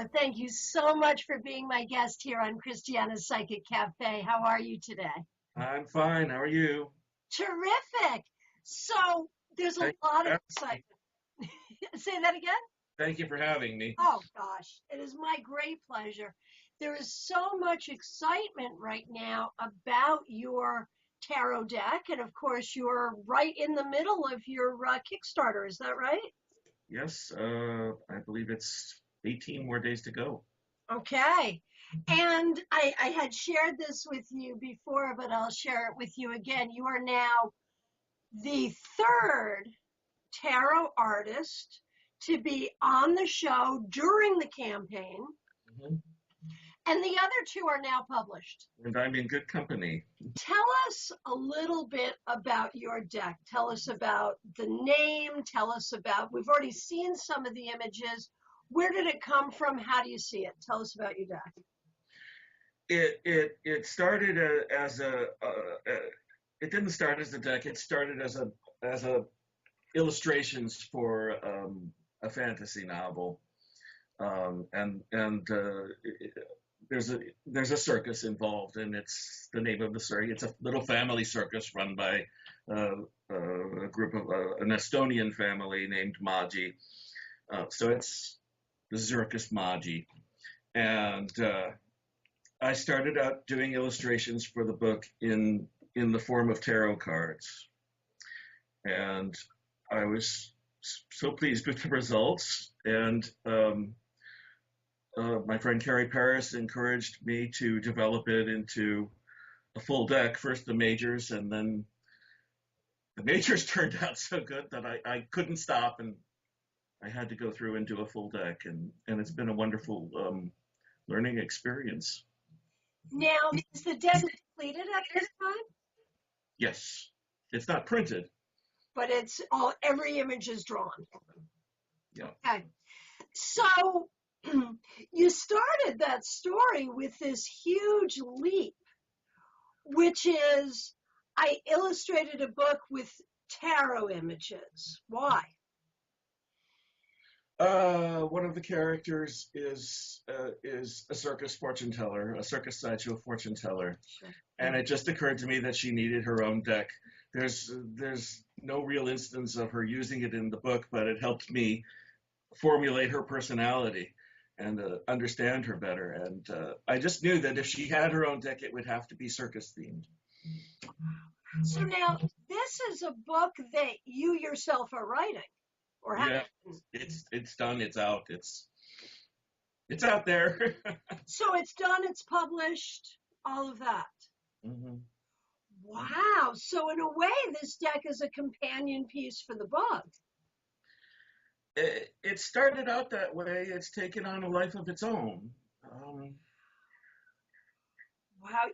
Christiana. Thank you so much for being my guest here on Christiana's Psychic Cafe. How are you today? I'm fine. How are you? Terrific. So there's a Thank lot of you excitement. Say that again? Thank you for having me. Oh, gosh. It is my great pleasure. There is so much excitement right now about your tarot deck. And of course, you're right in the middle of your Kickstarter. Is that right? Yes, I believe it's 18 more days to go. Okay. And I had shared this with you before, but I'll share it with you again. You are now the third tarot artist to be on the show during the campaign, hmm and the other two are now published. And I'm in good company. Tell us a little bit about your deck. Tell us about the name. Tell us about, we've already seen some of the images. Where did it come from? How do you see it? Tell us about your deck. It started as it didn't start as a deck. It started as a illustrations for a fantasy novel, and there's a circus involved, and it's the name of the circus. It's a little family circus run by a group of an Estonian family named Magi. So it's the Zirkus Magi, and I started out doing illustrations for the book in the form of tarot cards, and I was so pleased with the results. And my friend Carrie Paris encouraged me to develop it into a full deck. First the majors, and then the majors turned out so good that I couldn't stop, and I had to go through and do a full deck, and it's been a wonderful learning experience. Now, is the deck completed at this time? Yes, it's not printed. But every image is drawn. Yeah. Okay. So you started that story with this huge leap, which is I illustrated a book with tarot images. Why? One of the characters is a circus fortune teller, a circus sideshow fortune teller, Sure. and it just occurred to me that she needed her own deck. There's no real instance of her using it in the book, but it helped me formulate her personality and understand her better. And I just knew that if she had her own deck, it would have to be circus themed. So now this is a book that you yourself are writing, or Yeah, it's done. It's out. It's out there. So it's done. It's published. All of that. hmm Wow. So in a way, this deck is a companion piece for the book. It started out that way. It's taken on a life of its own. Wow.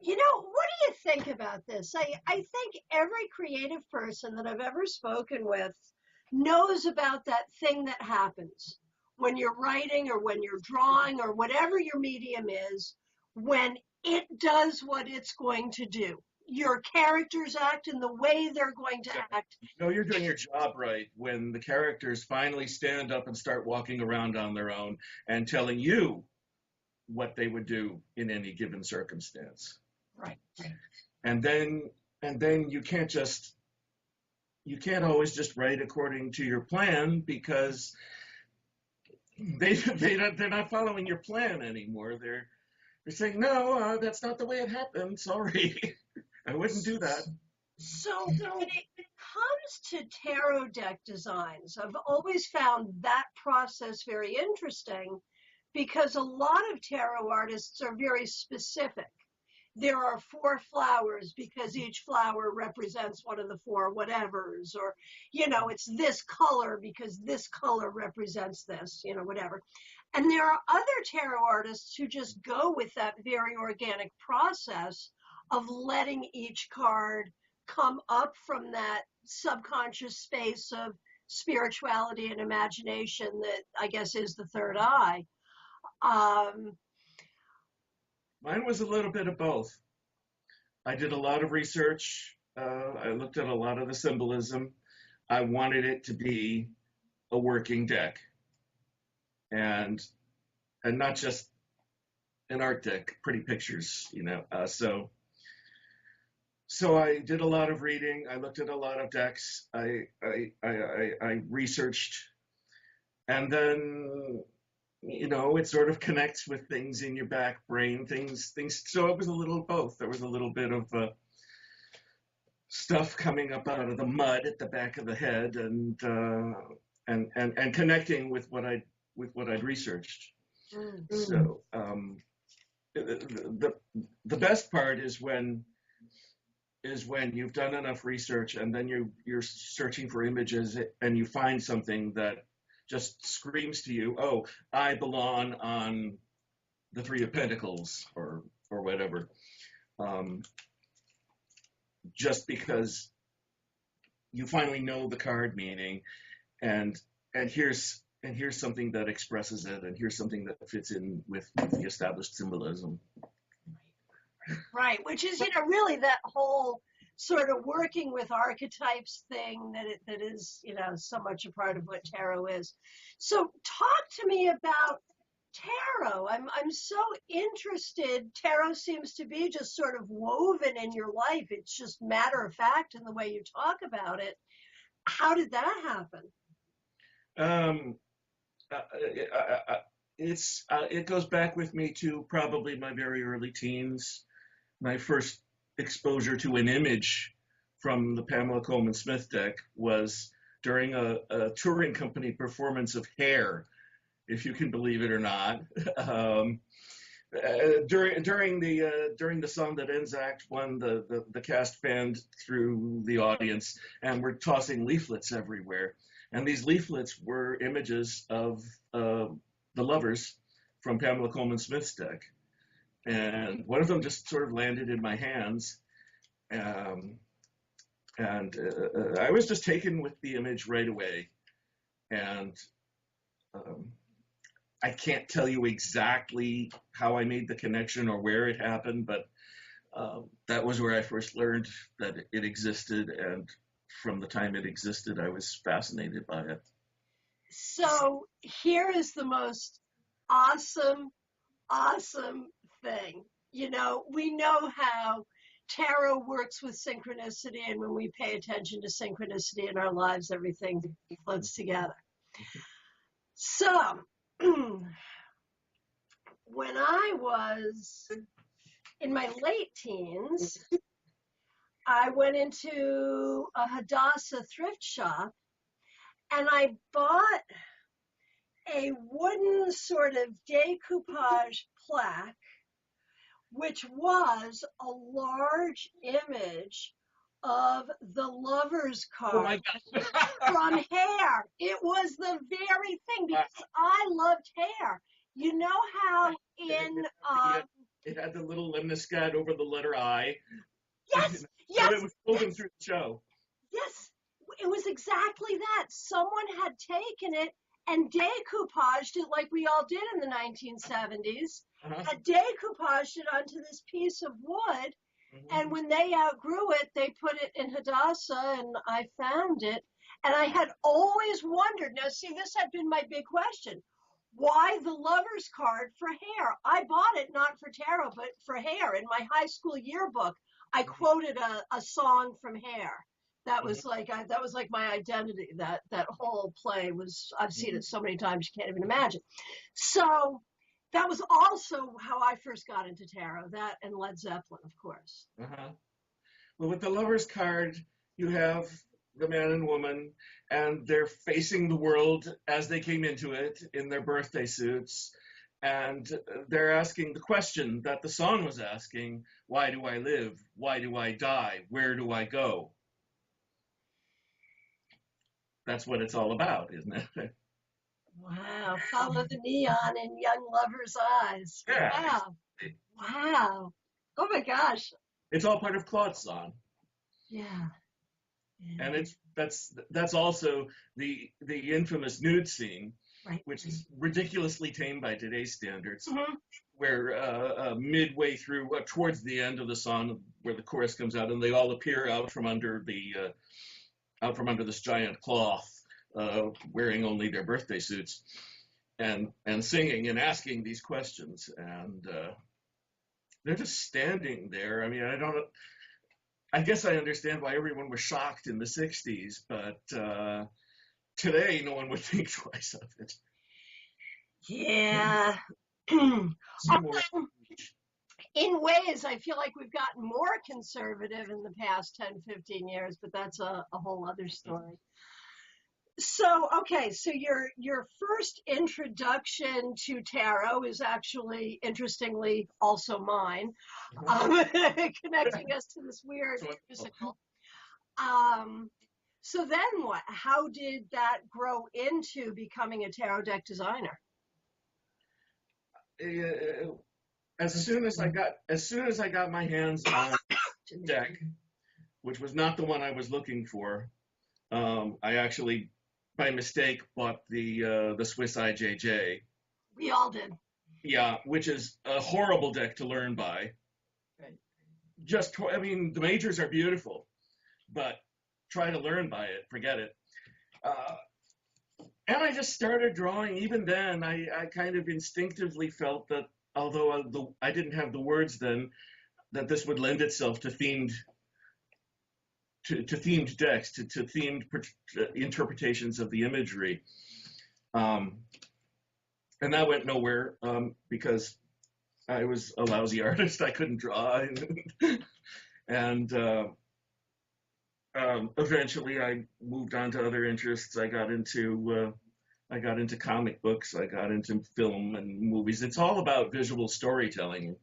You know, what do you think about this? I think every creative person that I've ever spoken with knows about that thing that happens when you're writing or when you're drawing or whatever your medium is, when it does what it's going to do. Your characters act in the way they're going to act. No, you're doing your job right when the characters finally stand up and start walking around on their own and telling you what they would do in any given circumstance. Right. And then you can't always just write according to your plan, because they're not following your plan anymore. They're saying, no, that's not the way it happened. Sorry, I wouldn't do that. So when it comes to tarot deck designs, I've always found that process very interesting, because a lot of tarot artists are very specific. There are 4 flowers because each flower represents one of the 4 whatevers, or, it's this color because this color represents this, whatever. And there are other tarot artists who just go with that very organic process of letting each card come up from that subconscious space of spirituality and imagination that I guess is the third eye. Mine was a little bit of both. I did a lot of research. I looked at a lot of the symbolism. I wanted it to be a working deck. And and not just an art deck, pretty pictures, So I did a lot of reading. I looked at a lot of decks. I researched, and then it sort of connects with things in your back brain, things. So it was a little of both. There was a little bit of stuff coming up out of the mud at the back of the head, and connecting with what I'd researched. Mm-hmm. So the best part is when you've done enough research and then you're searching for images and you find something that just screams to you, oh, I belong on the Three of Pentacles or whatever. Just because you finally know the card meaning, and here's something that expresses it, and here's something that fits in with the established symbolism. Right, which is, really that whole sort of working with archetypes thing that is, so much a part of what tarot is. So talk to me about tarot. I'm so interested. Tarot seems to be just sort of woven in your life. It's just matter of fact in the way you talk about it. How did that happen? It goes back with me to probably my very early teens. My first exposure to an image from the Pamela Coleman Smith deck was during a touring company performance of Hair, if you can believe it or not. During the song that ends Act 1, the cast fanned through the audience and were tossing leaflets everywhere. And these leaflets were images of the lovers from Pamela Coleman Smith's deck. And one of them just sort of landed in my hands. And I was just taken with the image right away. And I can't tell you exactly how I made the connection or where it happened, but that was where I first learned that it existed. And from the time it existed, I was fascinated by it. So here is the most awesome thing. We know how tarot works with synchronicity, and when we pay attention to synchronicity in our lives, everything floats together. So, when I was in my late teens, I went into a Hadassah thrift shop and I bought a wooden sort of decoupage plaque, which was a large image of the lover's card from Hair. It was the very thing, because I loved Hair. You know how in... it had the little lemniscate over the letter I. Yes. So it was woven through the show. Yes, it was exactly that. Someone had taken it and decoupaged it like we all did in the 1970s, had decoupaged it onto this piece of wood, and when they outgrew it, they put it in Hadassah, and I found it. And I had always wondered, now see, this had been my big question, why the lover's card for Hair? I bought it not for tarot, but for Hair. In my high school yearbook, I quoted a song from Hair. That was like my identity. That whole play was, I've seen it so many times you can't even imagine. So that was also how I first got into tarot. That and Led Zeppelin, of course. Well, with the lover's card, you have the man and woman, and they're facing the world as they came into it in their birthday suits, and they're asking the question that the song was asking: why do I live? Why do I die? Where do I go? That's what it's all about, isn't it? Wow. Follow the neon in young lovers' eyes. Yeah. Wow. Oh my gosh. It's all part of Claude's song. Yeah. And that's also the infamous nude scene, right, which is ridiculously tame by today's standards, where midway through, towards the end of the song, where the chorus comes out, and they all appear out from under this giant cloth, wearing only their birthday suits. and singing and asking these questions, and they're just standing there. I mean, I guess I understand why everyone was shocked in the 60s, but today no one would think twice of it. Yeah. In ways, I feel like we've gotten more conservative in the past 10, 15 years, but that's a whole other story. So, okay, so your first introduction to tarot is actually, interestingly, also mine, connecting us to this weird musical. So then what? How did that grow into becoming a tarot deck designer? As soon as I got my hands on a deck, which was not the one I was looking for, I actually, by mistake, bought the Swiss IJJ. We all did. Yeah, which is a horrible deck to learn by. Right. I mean, the majors are beautiful, but try to learn by it, forget it. And I just started drawing. Even then, I kind of instinctively felt that, although I didn't have the words then, that this would lend itself to themed decks, to themed interpretations of the imagery. And that went nowhere because I was a lousy artist. I couldn't draw. And eventually I moved on to other interests. I got into comic books. I got into film and movies. It's all about visual storytelling,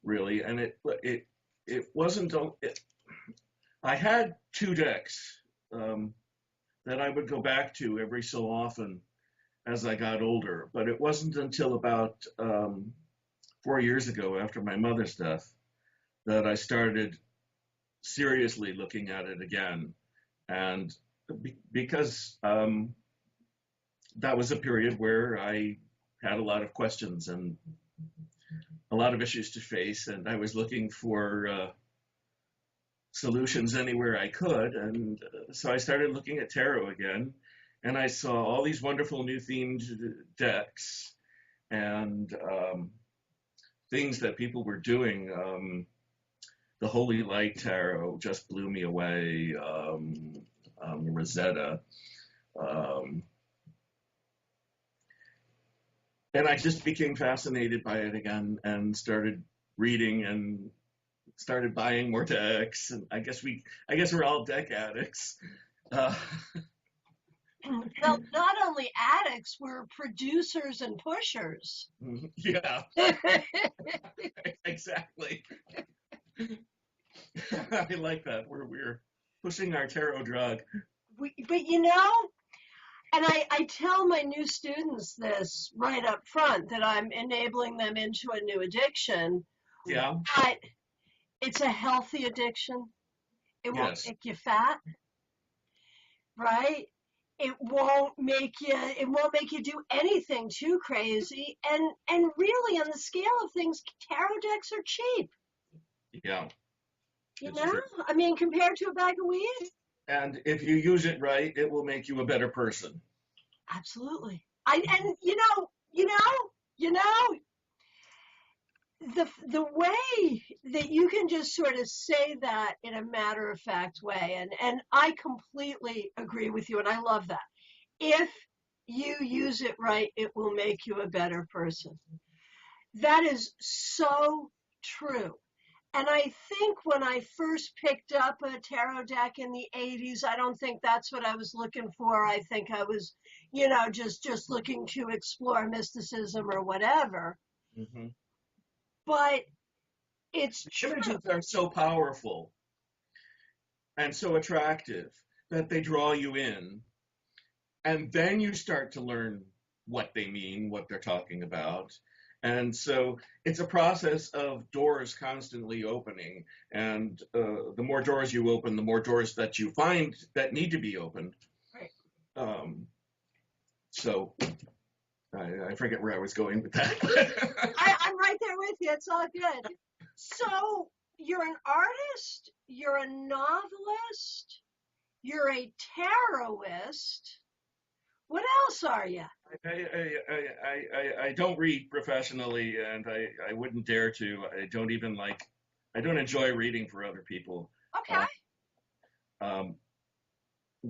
really. And it wasn't. I had two decks that I would go back to every so often as I got older. But it wasn't until about 4 years ago, after my mother's death, that I started seriously looking at it again. And because that was a period where I had a lot of questions and a lot of issues to face, and I was looking for solutions anywhere I could. And so I started looking at tarot again, and I saw all these wonderful new themed decks and things that people were doing. The Holy Light Tarot just blew me away. Rosetta. And I just became fascinated by it again and started reading and started buying more decks. And I guess we're all deck addicts. Well, not only addicts, we're producers and pushers. Yeah. Exactly. I like that. We're pushing our tarot drug. But you know, and I tell my new students this right up front, that I'm enabling them into a new addiction. Yeah. But it's a healthy addiction. It won't make you fat, right? It won't make you do anything too crazy. And really, on the scale of things, tarot decks are cheap. Yeah. You know? True. I mean, compared to a bag of weed. And if you use it right, it will make you a better person. Absolutely. And the way that you can just sort of say that in a matter-of-fact way, and I completely agree with you, and I love that. If you use it right, it will make you a better person. That is so true. And I think when I first picked up a tarot deck in the 80s, I don't think that's what I was looking for. I think I was, just looking to explore mysticism or whatever. Mm-hmm. But it's images are so powerful and so attractive that they draw you in. And then you start to learn what they mean, what they're talking about. And so it's a process of doors constantly opening. And the more doors you open, the more doors that you find that need to be opened. Right. So I forget where I was going with that. I'm right there with you. It's all good. So you're an artist, you're a novelist, you're a tarotist. What else are you? I don't read professionally, and I wouldn't dare to. I don't enjoy reading for other people. Okay. Uh, um,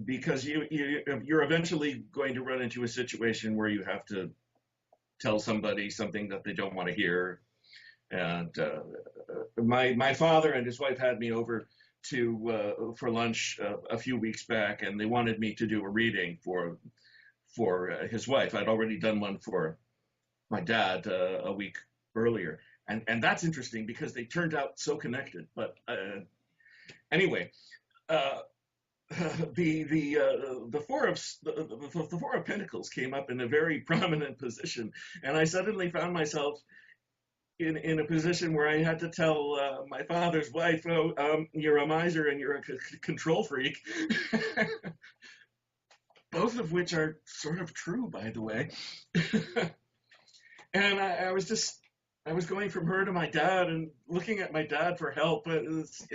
because you're eventually going to run into a situation where you have to tell somebody something that they don't want to hear. And my father and his wife had me over to for lunch a few weeks back, and they wanted me to do a reading for his wife. I'd already done one for my dad a week earlier, and that's interesting because they turned out so connected. But anyway, uh, the four of Pentacles came up in a very prominent position, and I suddenly found myself in a position where I had to tell my father's wife, "Oh, you're a miser and you're a control freak," both of which are sort of true, by the way. And I was going from her to my dad and looking at my dad for help. But it was,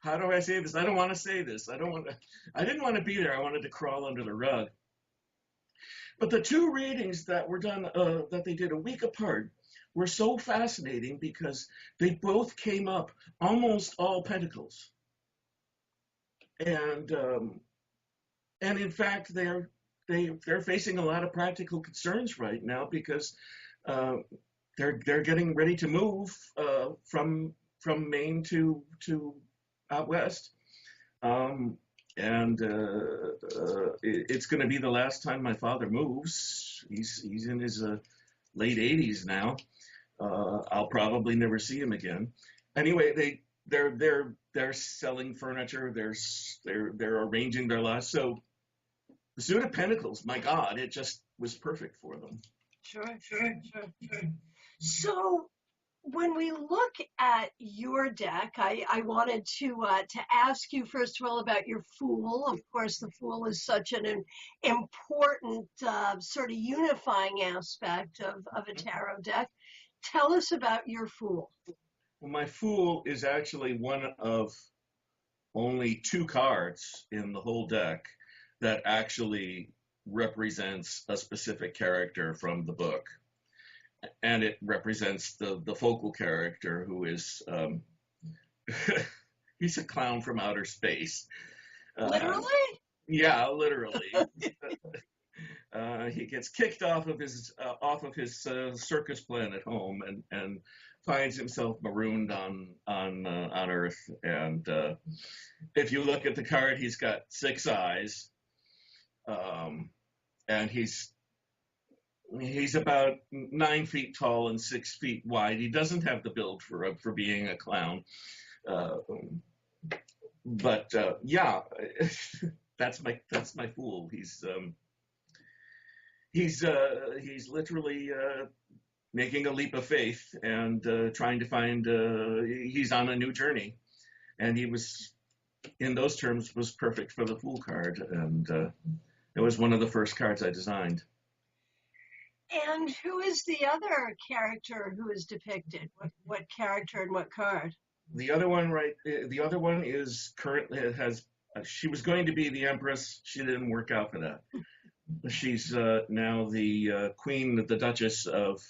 how do I say this? I don't want to say this. I didn't want to be there. I wanted to crawl under the rug. But the two readings that were done, that they did a week apart, were so fascinating because they both came up almost all pentacles. And in fact, they're facing a lot of practical concerns right now because they're getting ready to move from Maine to out west, and it's going to be the last time my father moves. He's in his late 80s now. I'll probably never see him again. Anyway, they're selling furniture. They're arranging their lives. So the Suit of Pentacles, my God, it just was perfect for them. Sure. So when we look at your deck, I wanted to ask you first of all about your Fool. Of course, the Fool is such an important sort of unifying aspect of a tarot deck. Tell us about your Fool. Well, my Fool is actually one of only two cards in the whole deck that actually represents a specific character from the book. And it represents the focal character, who is he's a clown from outer space. Literally? Yeah, literally. He gets kicked off of his circus planet home and finds himself marooned on Earth. And if you look at the card, he's got 6 eyes, and he's about 9 feet tall and 6 feet wide. He doesn't have the build for being a clown, but yeah, that's my Fool. He's literally making a leap of faith and trying to find. He's on a new journey, and he was, in those terms, was perfect for the Fool card, and it was one of the first cards I designed. And who is the other character who is depicted? What character and what card? The other one is currently she was going to be the Empress. She didn't work out for that. She's now the Queen, the Duchess of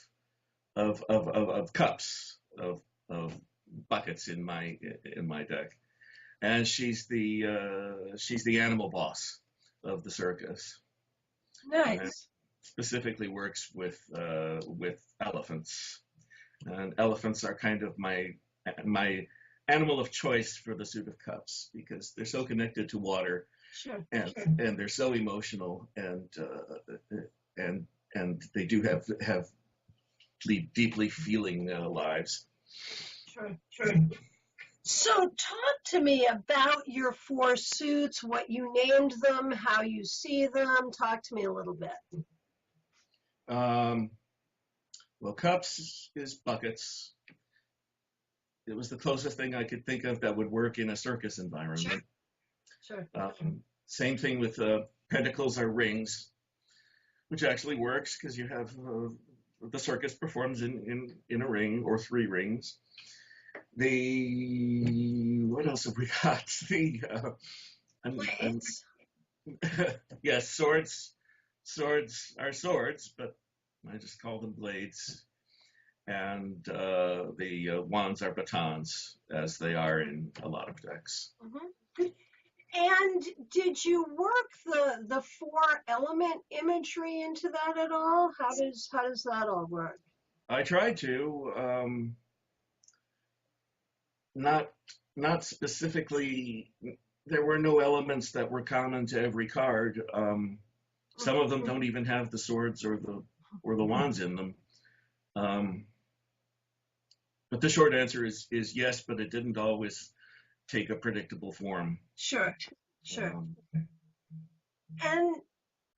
Cups, of buckets in my deck, and she's the animal boss of the circus. Nice. Specifically works with elephants, and elephants are kind of my animal of choice for the Suit of Cups because they're so connected to water. Sure. And they're so emotional, and they do have deeply feeling lives. Sure. So talk to me about your 4 suits, what you named them, how you see them. Talk to me a little bit. Well, Cups is buckets. It was the closest thing I could think of that would work in a circus environment. Sure. Same thing with Pentacles are rings, which actually works because you have the circus performs in a ring or 3 rings. What else have we got? Blades. Yes, swords, swords are swords, but I just call them blades. And the wands are batons, as they are in a lot of decks. Mm-hmm. And did you work the four element imagery into that at all? How does that all work? I tried to, not specifically. There were no elements that were common to every card. Some of them don't even have the swords or the wands in them. But the short answer is yes, but it didn't always take a predictable form. Sure. And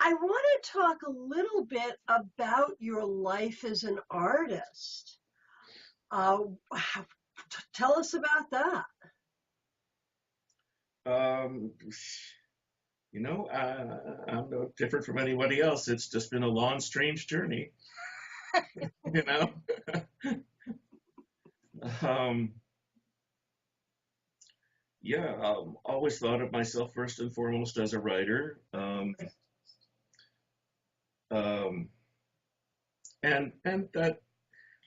I want to talk a little bit about your life as an artist. Tell us about that. I'm no different from anybody else. It's just been a long, strange journey. you know. Always thought of myself first and foremost as a writer. And that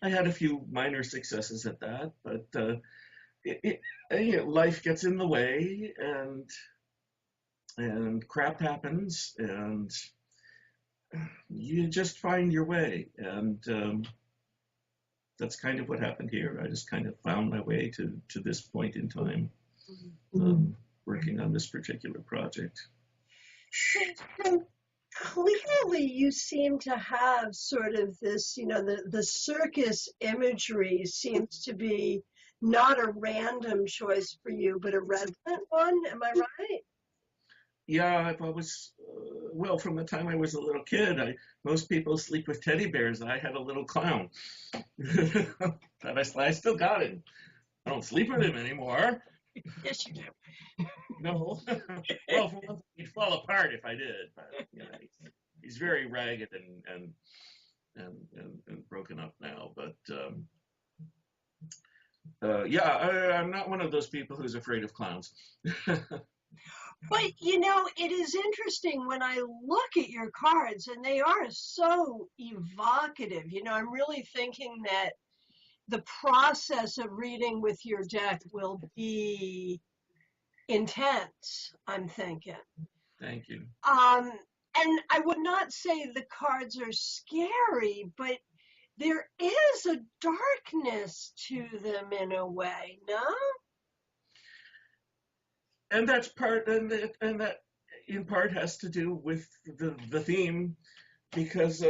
I had a few minor successes at that, but life gets in the way, and crap happens, and you just find your way, and that's kind of what happened here. I just kind of found my way to this point in time, working on this particular project. So clearly you seem to have sort of this, the circus imagery seems to be not a random choice for you, but a resonant one. Am I right? Yeah, I've always, from the time I was a little kid, most people sleep with teddy bears. I had a little clown. I still got him. I don't sleep with him anymore. Yes, you do. No. Well, he'd fall apart if I did. But, he's very ragged and broken up now. But I'm not one of those people who's afraid of clowns. But, it is interesting when I look at your cards, and they are so evocative. I'm really thinking that the process of reading with your deck will be intense, I'm thinking. Thank you. And I would not say the cards are scary, but there is a darkness to them in a way, no? And that's and that in part has to do with the theme, because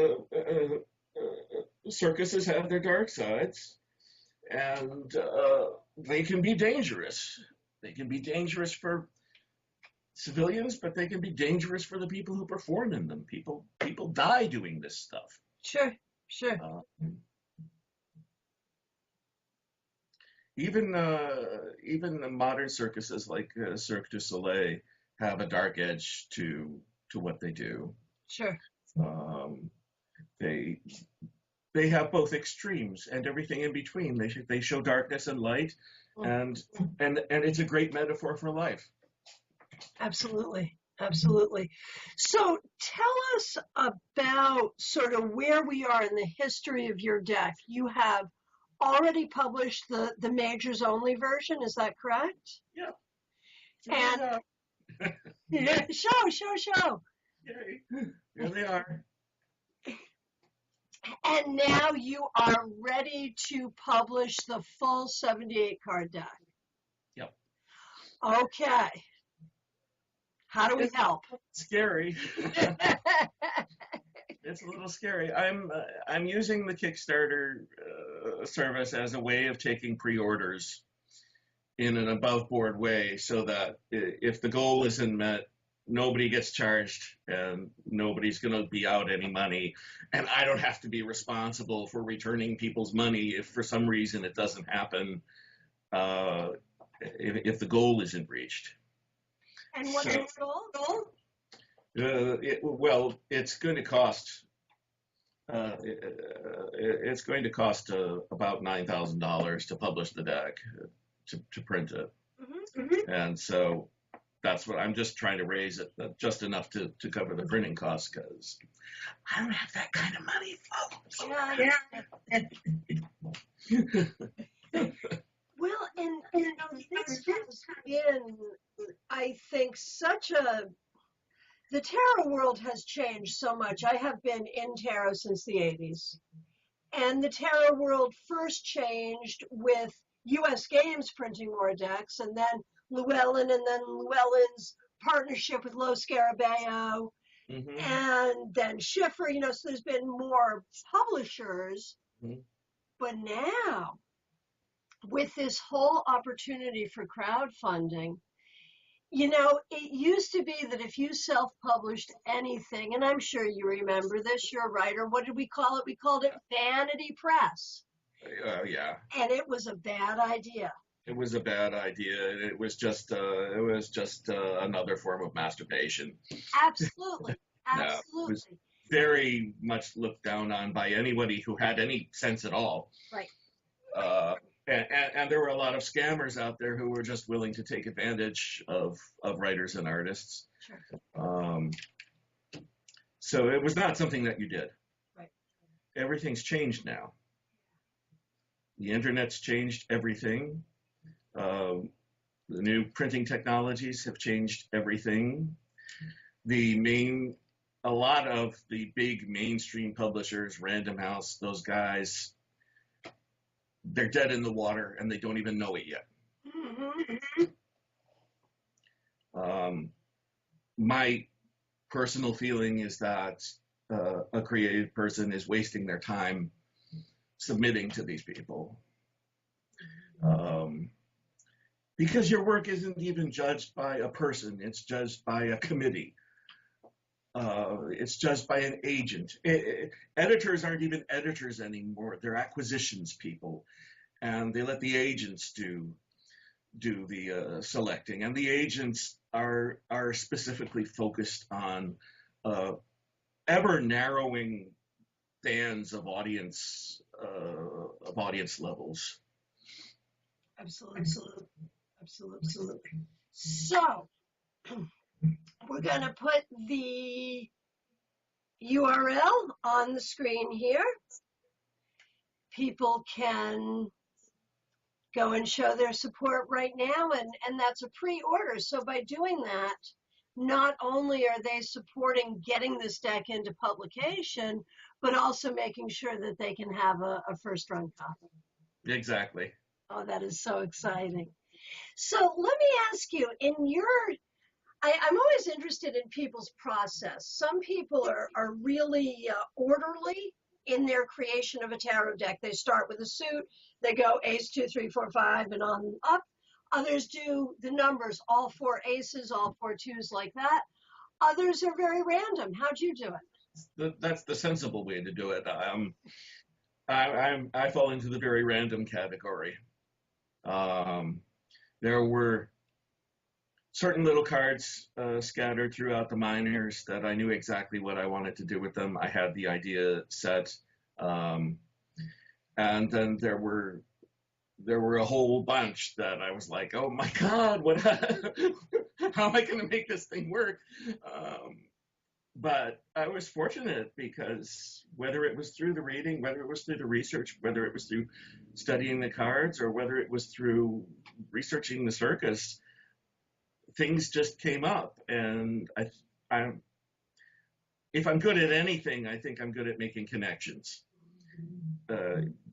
circuses have their dark sides, and they can be dangerous. They can be dangerous for civilians, but they can be dangerous for the people who perform in them. People die doing this stuff. Sure. Even the modern circuses like Cirque du Soleil have a dark edge to what they do. Sure. They have both extremes and everything in between. They show darkness and light, and it's a great metaphor for life. Absolutely. So tell us about sort of where we are in the history of your deck. You have already published the majors only version, is that correct? Yeah. And yeah, show. Yay. Here they are. And now you are ready to publish the full 78 card deck. Yep. Okay. How do we help? Scary. It's a little scary. I'm using the Kickstarter service as a way of taking pre-orders in an above board way, so that if the goal isn't met, nobody gets charged and nobody's going to be out any money, and I don't have to be responsible for returning people's money if for some reason it doesn't happen, if the goal isn't reached. And what's the goal? It's going to cost. It's going to cost about $9,000 to publish the deck, to print it, and so that's what I'm just trying to raise it just enough to cover the printing costs, because I don't have that kind of money, folks. Well, and this has been, I think, the tarot world has changed so much. I have been in tarot since the 80s. And the tarot world first changed with US Games printing more decks, and then Llewellyn, and then Llewellyn's partnership with Lo Scarabeo, and then Schiffer, so there's been more publishers. But now, with this whole opportunity for crowdfunding, it used to be that if you self-published anything, and I'm sure you remember this, you're a writer, what did we call it? We called it vanity press. Yeah. And it was a bad idea. It was a bad idea. It was just another form of masturbation. Absolutely. Absolutely. No, it was very much looked down on by anybody who had any sense at all. Right. And there were a lot of scammers out there who were just willing to take advantage of writers and artists. Sure. So it was not something that you did. Right. Everything's changed now. The internet's changed everything. The new printing technologies have changed everything. A lot of the big mainstream publishers, Random House, those guys, they're dead in the water and they don't even know it yet. My personal feeling is that a creative person is wasting their time submitting to these people. Because your work isn't even judged by a person, it's judged by a committee. It's judged by an agent. Editors aren't even editors anymore. They're acquisitions people. And they let the agents do the selecting. And the agents are specifically focused on ever narrowing bands of audience levels. Absolutely. So we're going to put the URL on the screen here. People can go and show their support right now, and that's a pre-order. So by doing that, not only are they supporting getting this deck into publication, but also making sure that they can have a first-run copy. Exactly. Oh, that is so exciting. So let me ask you, I'm always interested in people's process. Some people are really orderly in their creation of a tarot deck. They start with a suit, they go ace, 2, 3, 4, 5, and on up. Others do the numbers, all 4 aces, all 4 2s, like that. Others are very random. How'd you do it? That's the sensible way to do it. I fall into the very random category. There were certain little cards scattered throughout the minors that I knew exactly what I wanted to do with them. I had the idea set, and then there were a whole bunch that I was like, oh my God, how am I going to make this thing work? But I was fortunate because whether it was through the reading, whether it was through the research, whether it was through studying the cards, or whether it was through researching the circus, things just came up. And if I'm good at anything, I think I'm good at making connections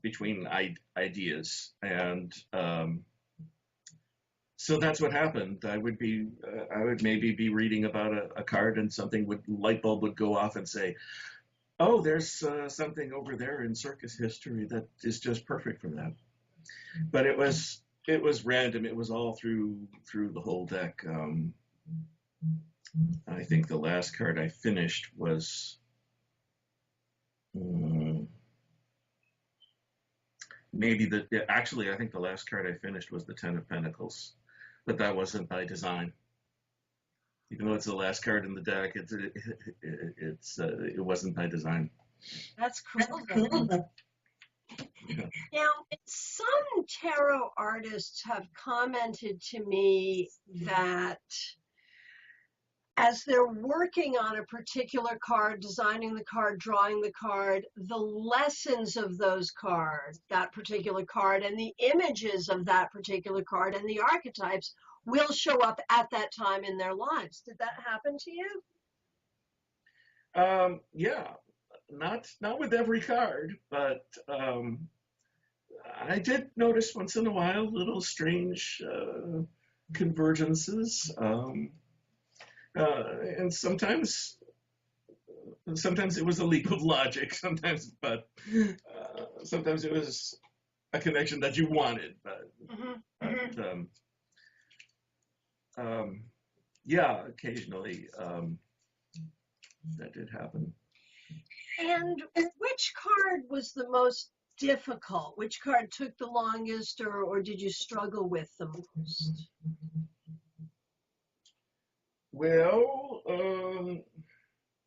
between ideas. And so that's what happened. I would maybe be reading about a card, and light bulb would go off and say, oh, there's something over there in circus history that is just perfect for that. But it was random. It was all through the whole deck. I think the last card I finished was actually I think the last card I finished was the 10 of Pentacles, but that wasn't by design. Even though it's the last card in the deck, it wasn't by design. That's cool. Yeah. Now, some tarot artists have commented to me that as they're working on a particular card, designing the card, drawing the card, the lessons of those cards, that particular card, and the images of that particular card and the archetypes will show up at that time in their lives. Did that happen to you? Yeah, not with every card, but I did notice once in a while little strange convergences. And sometimes it was a leap of logic, but sometimes it was a connection that you wanted. Yeah, occasionally that did happen. And which card was the most difficult? Which card took the longest, or did you struggle with the most? Well,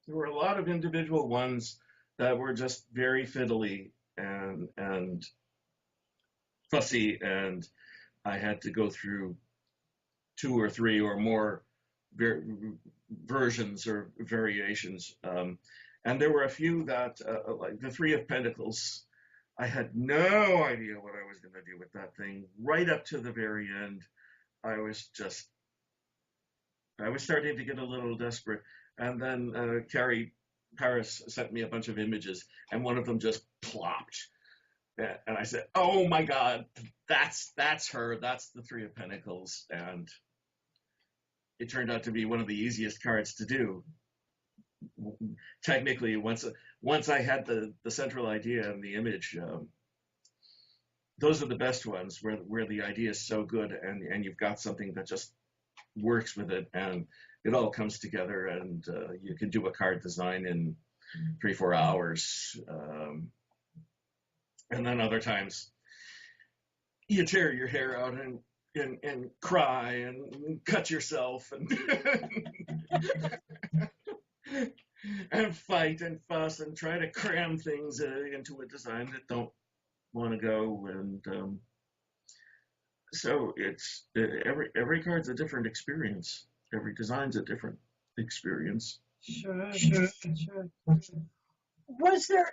there were a lot of individual ones that were just very fiddly and fussy, and I had to go through 2 or 3 or more versions or variations. And there were a few that, like the 3 of Pentacles, I had no idea what I was going to do with that thing. Right up to the very end, I was starting to get a little desperate. And then Carrie Paris sent me a bunch of images, and one of them just plopped. And I said, oh my God, that's her. That's the 3 of Pentacles. And it turned out to be one of the easiest cards to do. Technically, once I had the central idea and the image, those are the best ones where the idea is so good and you've got something that just works with it and it all comes together and you can do a card design in 3-4 hours. And then other times you tear your hair out and cry and cut yourself and and fight and fuss and try to cram things into a design that don't want to go. And so it's every card's a different experience. Every design's a different experience. Sure. Was there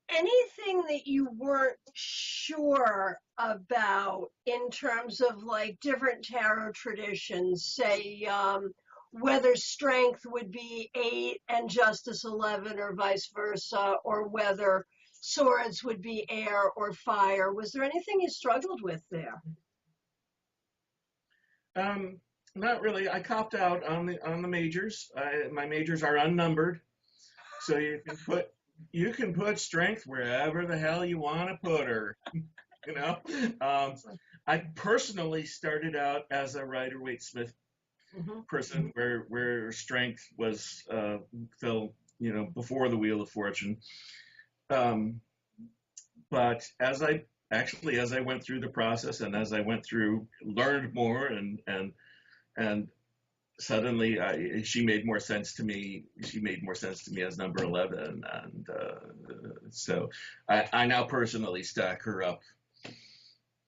anything that you weren't sure about in terms of like different tarot traditions, say whether strength would be 8 and justice 11 or vice versa, or whether swords would be air or fire? Was there anything you struggled with there? Not really. I copped out on the majors. My majors are unnumbered, so you can put strength wherever the hell you want to put her. You know, I personally started out as a Rider-Waite-Smith person, where strength was fell, before the Wheel of Fortune. But as I went through the process and as I learned more and suddenly she made more sense to me. She made more sense to me as number 11, and so I now personally stack her up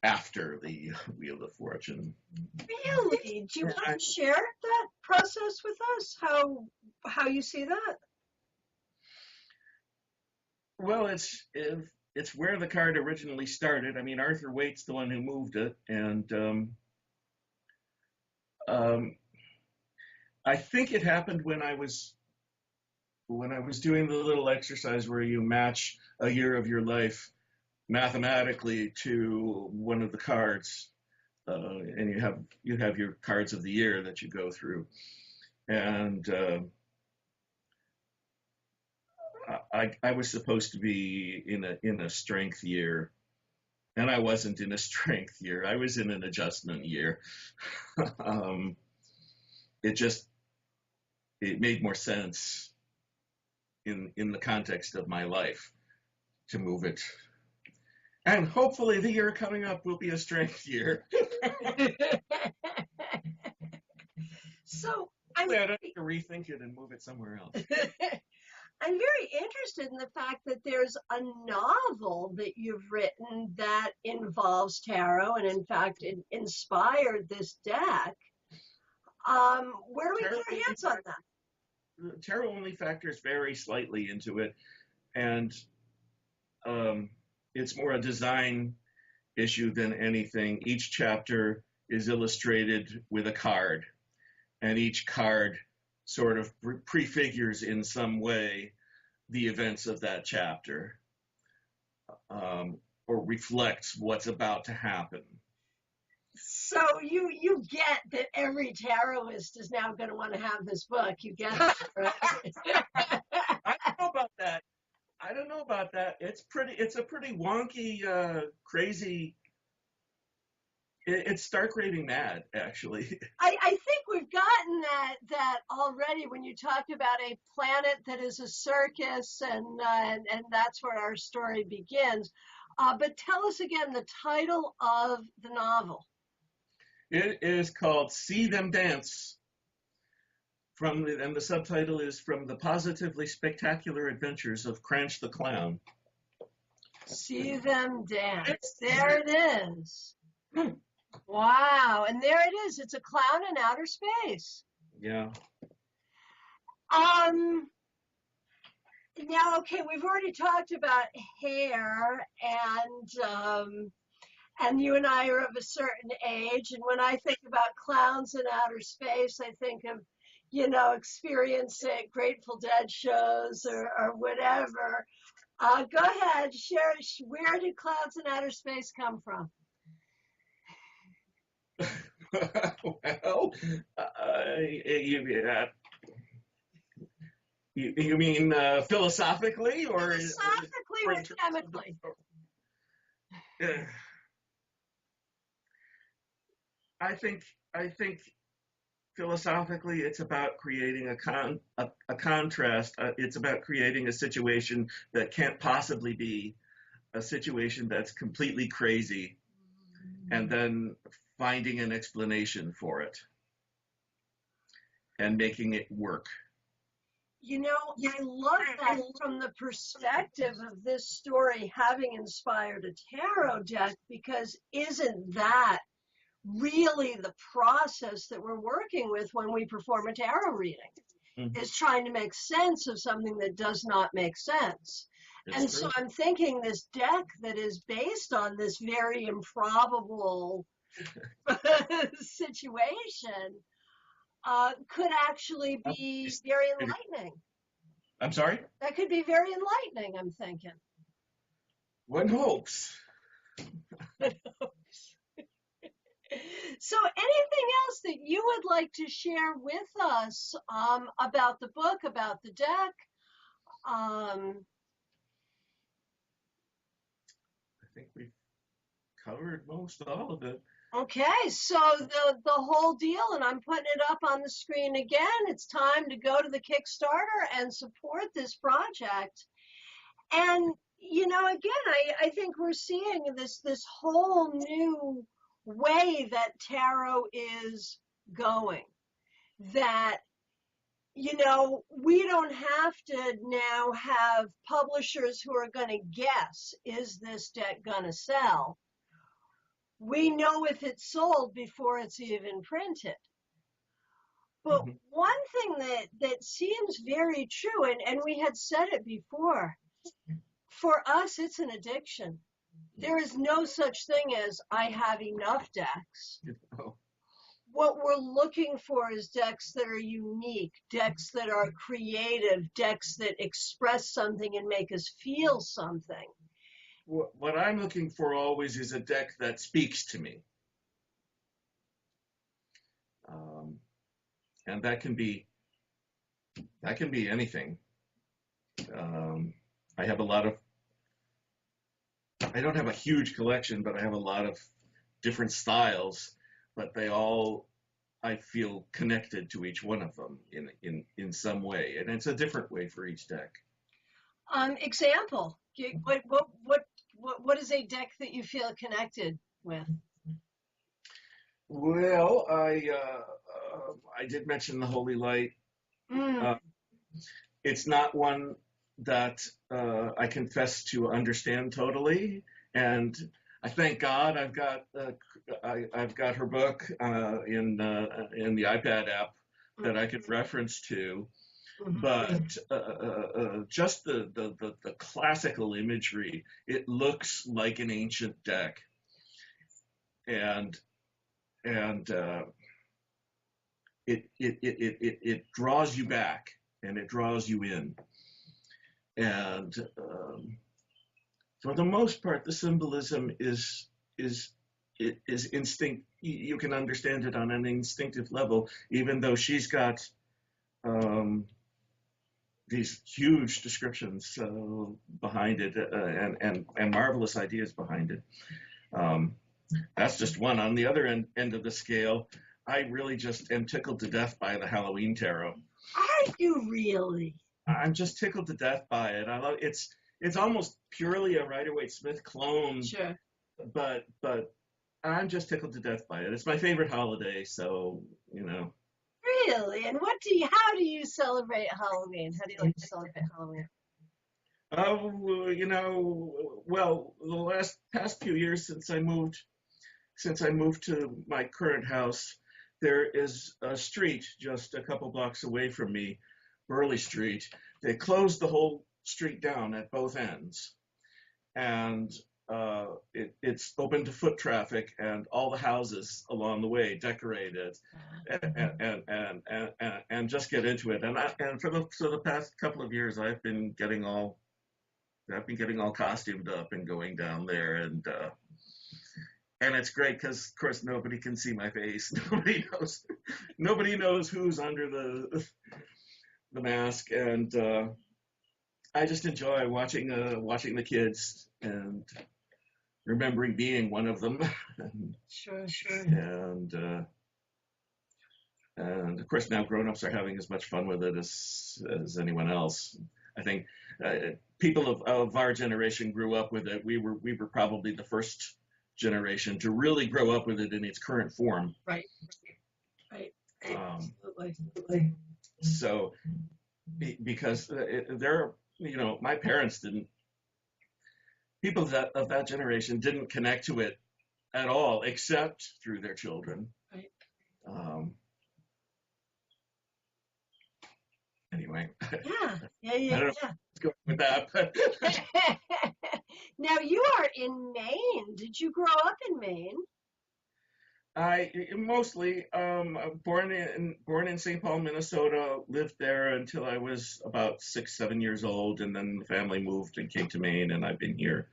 after the Wheel of Fortune. Really? Do you want to share that process with us? How you see that? Well, it's where the card originally started. I mean, Arthur Waite's the one who moved it, and I think it happened when I was doing the little exercise where you match a year of your life mathematically to one of the cards, and you have your cards of the year that you go through, and I was supposed to be in a strength year, and I wasn't in a strength year. I was in an adjustment year. It made more sense in the context of my life to move it. And hopefully the year coming up will be a strength year. So I'd have to rethink it and move it somewhere else. I'm very interested in the fact that there's a novel that you've written that involves tarot and in fact it inspired this deck. Where do we get our hands on that? Tarot only factors very slightly into it, and it's more a design issue than anything. Each chapter is illustrated with a card, and each card sort of prefigures in some way the events of that chapter, or reflects what's about to happen. So you get that every tarotist is now going to want to have this book. You get that, right? I don't know about that. I don't know about that. It's a pretty wonky, crazy. It's stark raving mad, actually. I think we've gotten that already when you talked about a planet that is a circus, and that's where our story begins. But tell us again the title of the novel. It is called See Them Dance, and the subtitle is From the Positively Spectacular Adventures of Cranch the Clown. See Them Dance. There it is. Wow. And there it is. It's a clown in outer space. Yeah. Now, okay, we've already talked about hair, and you and I are of a certain age. And when I think about clowns in outer space, I think of, experiencing Grateful Dead shows or whatever. Go ahead, share. Where did clowns in outer space come from? Well, you mean philosophically, or philosophically or chemically? I think philosophically, it's about creating a contrast. It's about creating a situation that can't possibly be a situation that's completely crazy, and then finding an explanation for it and making it work. I love that from the perspective of this story having inspired a tarot deck, because isn't that really the process that we're working with when we perform a tarot reading? Mm-hmm. Is trying to make sense of something that does not make sense. And so I'm thinking this deck that is based on this very improbable situation could actually be very enlightening. I'm sorry? That could be very enlightening, I'm thinking. One hopes. So anything else that you would like to share with us about the book, about the deck? I think we've covered most all of it. Okay, so the whole deal, and I'm putting it up on the screen again, it's time to go to the Kickstarter and support this project. And, again, I think we're seeing this whole new way that tarot is going. That, we don't have to now have publishers who are going to guess, is this deck going to sell? We know if it's sold before it's even printed. But one thing that seems very true, and we had said it before, for us, it's an addiction. There is no such thing as I have enough decks. No. What we're looking for is decks that are unique, decks that are creative, decks that express something and make us feel something. What I'm looking for always is a deck that speaks to me. And that can be anything. I don't have a huge collection, but I have a lot of different styles, but they all, I feel, connected to each one of them in some way. And it's a different way for each deck. Example. What is a deck that you feel connected with? Well, I did mention the Holy Light. It's not one that I confess to understand totally, and I thank God I've got her book in the iPad app that I could reference to. But just the classical imagery, it looks like an ancient deck, and and it draws you back and it draws you in, and for the most part, the symbolism is instinct. You can understand it on an instinctive level, even though she's got these huge descriptions behind it and marvelous ideas behind it. That's just one. On the other end of the scale, I really just am tickled to death by the Halloween tarot. Are you really? I'm just tickled to death by it. I love it's almost purely a Rider-Waite-Smith clone. Sure. But I'm just tickled to death by it. It's my favorite holiday, so you know. Really? And how do you celebrate Halloween? How do you like to celebrate Halloween? Oh, you know, well, the past few years since I moved to my current house, there is a street just a couple blocks away from me, Burley Street. They closed the whole street down at both ends, and it's open to foot traffic, and all the houses along the way decorated, and just get into it. And for the past couple of years, I've been getting all costumed up and going down there, and it's great because, of course, nobody can see my face. Nobody knows who's under the mask, and I just enjoy watching the kids and remembering being one of them. Sure. And of course, now grown-ups are having as much fun with it as anyone else. I think people of our generation grew up with it. We were probably the first generation to really grow up with it in its current form. Right. Absolutely. So, because my parents didn't. People of that generation didn't connect to it at all, except through their children. Right. Anyway. Yeah. I don't know what's going with that. But Now you are in Maine. Did you grow up in Maine? I mostly born in St. Paul, Minnesota. Lived there until I was about 6-7 years old, and then the family moved and came to Maine, and I've been here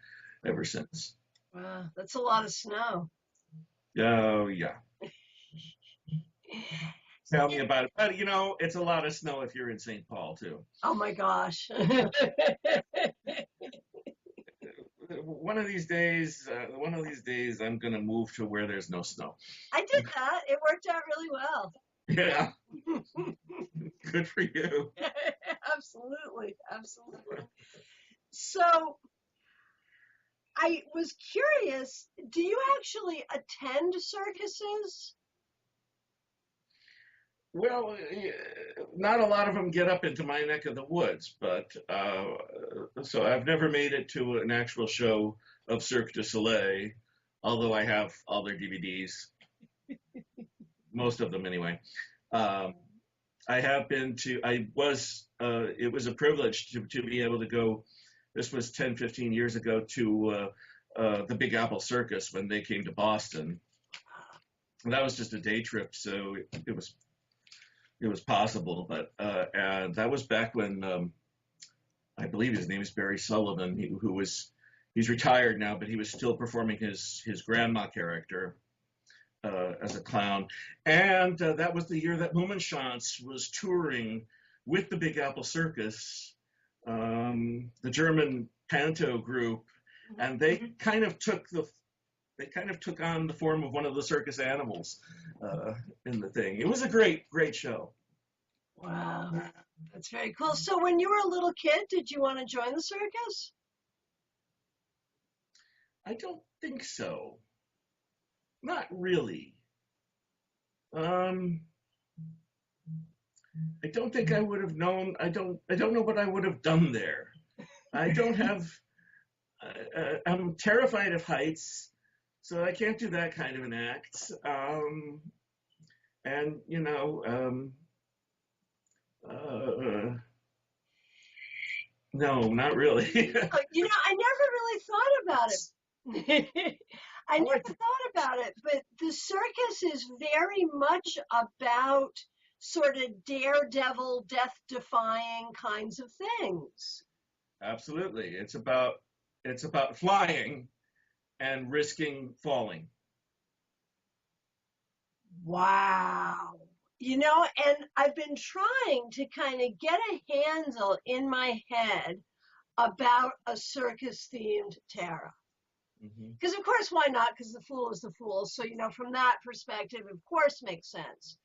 ever since. Wow, that's a lot of snow. Oh yeah. Tell me about it. But it's a lot of snow if you're in St. Paul too. Oh my gosh. One of these days, I'm gonna move to where there's no snow. I did that. It worked out really well. Yeah. Good for you. Absolutely. So I was curious, do you actually attend circuses? Well, not a lot of them get up into my neck of the woods, but so I've never made it to an actual show of Cirque du Soleil, although I have all their DVDs, most of them anyway. I have been to, it was a privilege to be able to go, this was 10-15 years ago, to the Big Apple Circus when they came to Boston. And that was just a day trip, so it was possible, but and that was back when I believe his name is Barry Sullivan, he's retired now, but he was still performing his grandma character as a clown, and that was the year that Mummenschanz was touring with the Big Apple Circus, the German panto group, and they kind of took on the form of one of the circus animals in the thing. It was a great show. Wow, that's very cool. So when you were a little kid, did you want to join the circus? I don't think so. Not really. I don't think I would have known. I don't know what I would have done there. I don't have. I'm terrified of heights. So I can't do that kind of an act. And no, not really. I never really thought about it. I never thought about it, but the circus is very much about sort of daredevil, death-defying kinds of things. Absolutely. It's about flying and risking falling. Wow. And I've been trying to kind of get a handle in my head about a circus-themed tarot. Because, of course, why not? Because the fool is the fool. So, from that perspective, of course, makes sense.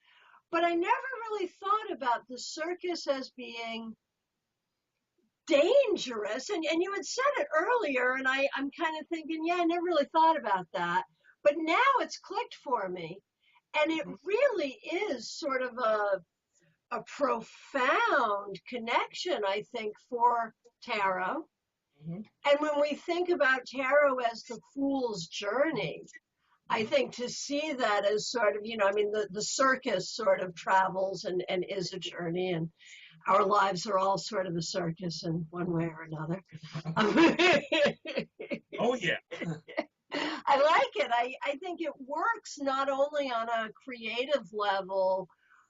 But I never really thought about the circus as being dangerous. And you had said it earlier, and I'm kind of thinking, yeah, I never really thought about that. But now it's clicked for me. And it really is sort of a profound connection, I think, for tarot. And when we think about tarot as the fool's journey, I think to see that as sort of, the circus sort of travels and is a journey, and our lives are all sort of a circus in one way or another. Oh, yeah. I like it. I think it works not only on a creative level,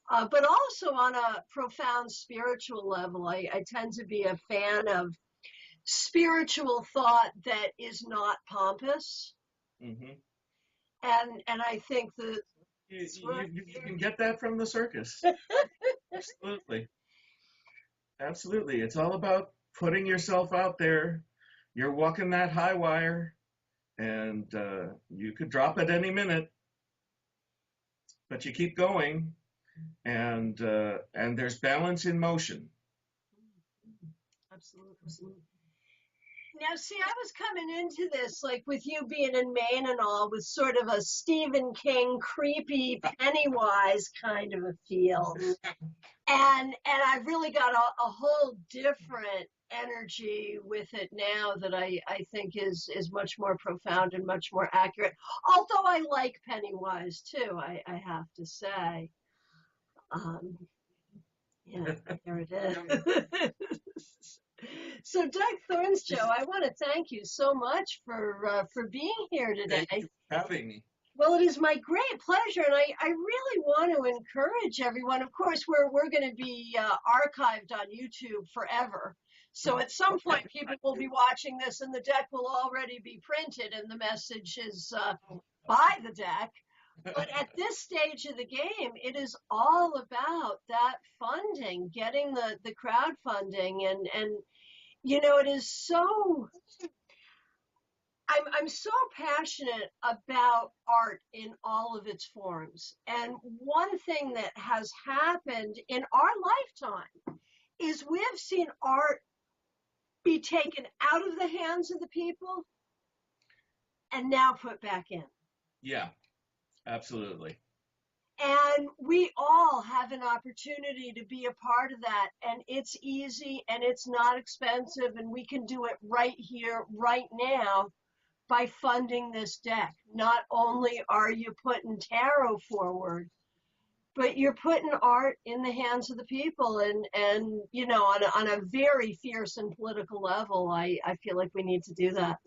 but also on a profound spiritual level. I tend to be a fan of spiritual thought that is not pompous. And I think that you can get that from the circus. Absolutely. It's all about putting yourself out there. You're walking that high wire, and you could drop at any minute, but you keep going, and there's balance in motion. Absolutely. Now, see, I was coming into this, like with you being in Maine and all, with sort of a Stephen King, creepy Pennywise kind of a feel. And I've really got a whole different energy with it now that I think is much more profound and much more accurate. Although I like Pennywise too, I have to say. Yeah, there it is. So, Doug Thornsjo, I want to thank you so much for being here today. Thank you for having me. Well, it is my great pleasure, and I really want to encourage everyone. Of course, we're going to be archived on YouTube forever. So at some point, people will be watching this, and the deck will already be printed, and the message is buy the deck. But at this stage of the game, it is all about that funding, getting the crowdfunding, and it is so. I'm so passionate about art in all of its forms, and one thing that has happened in our lifetime is we have seen art be taken out of the hands of the people and now put back in. Yeah. Absolutely. And we all have an opportunity to be a part of that. And it's easy and it's not expensive. And we can do it right here, right now by funding this deck. Not only are you putting tarot forward, but you're putting art in the hands of the people. And on a very fierce and political level, I feel like we need to do that.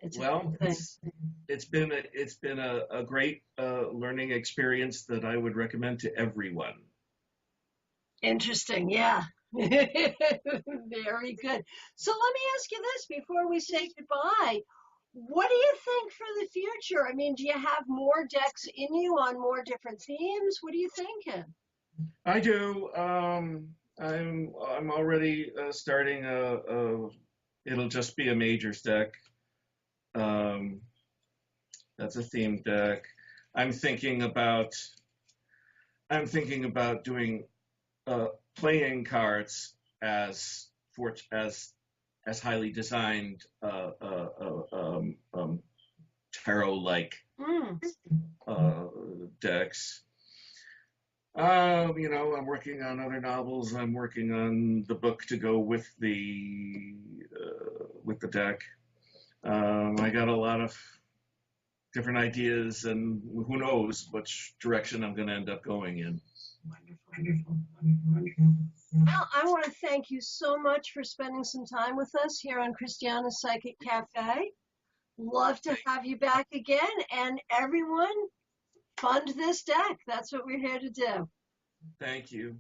It's been a great learning experience that I would recommend to everyone. Interesting, yeah. Very good. So let me ask you this before we say goodbye. What do you think for the future? I mean, do you have more decks in you on more different themes? What are you thinking? I do. I'm already starting it'll just be a majors deck. That's a theme deck. I'm thinking about doing playing cards as highly designed tarot-like decks. I'm working on other novels. I'm working on the book to go with the deck. I got a lot of different ideas, and who knows which direction I'm going to end up going in. Wonderful. Well, I want to thank you so much for spending some time with us here on Christiana's Psychic Cafe. Love to have you back again. And everyone, fund this deck. That's what we're here to do. Thank you.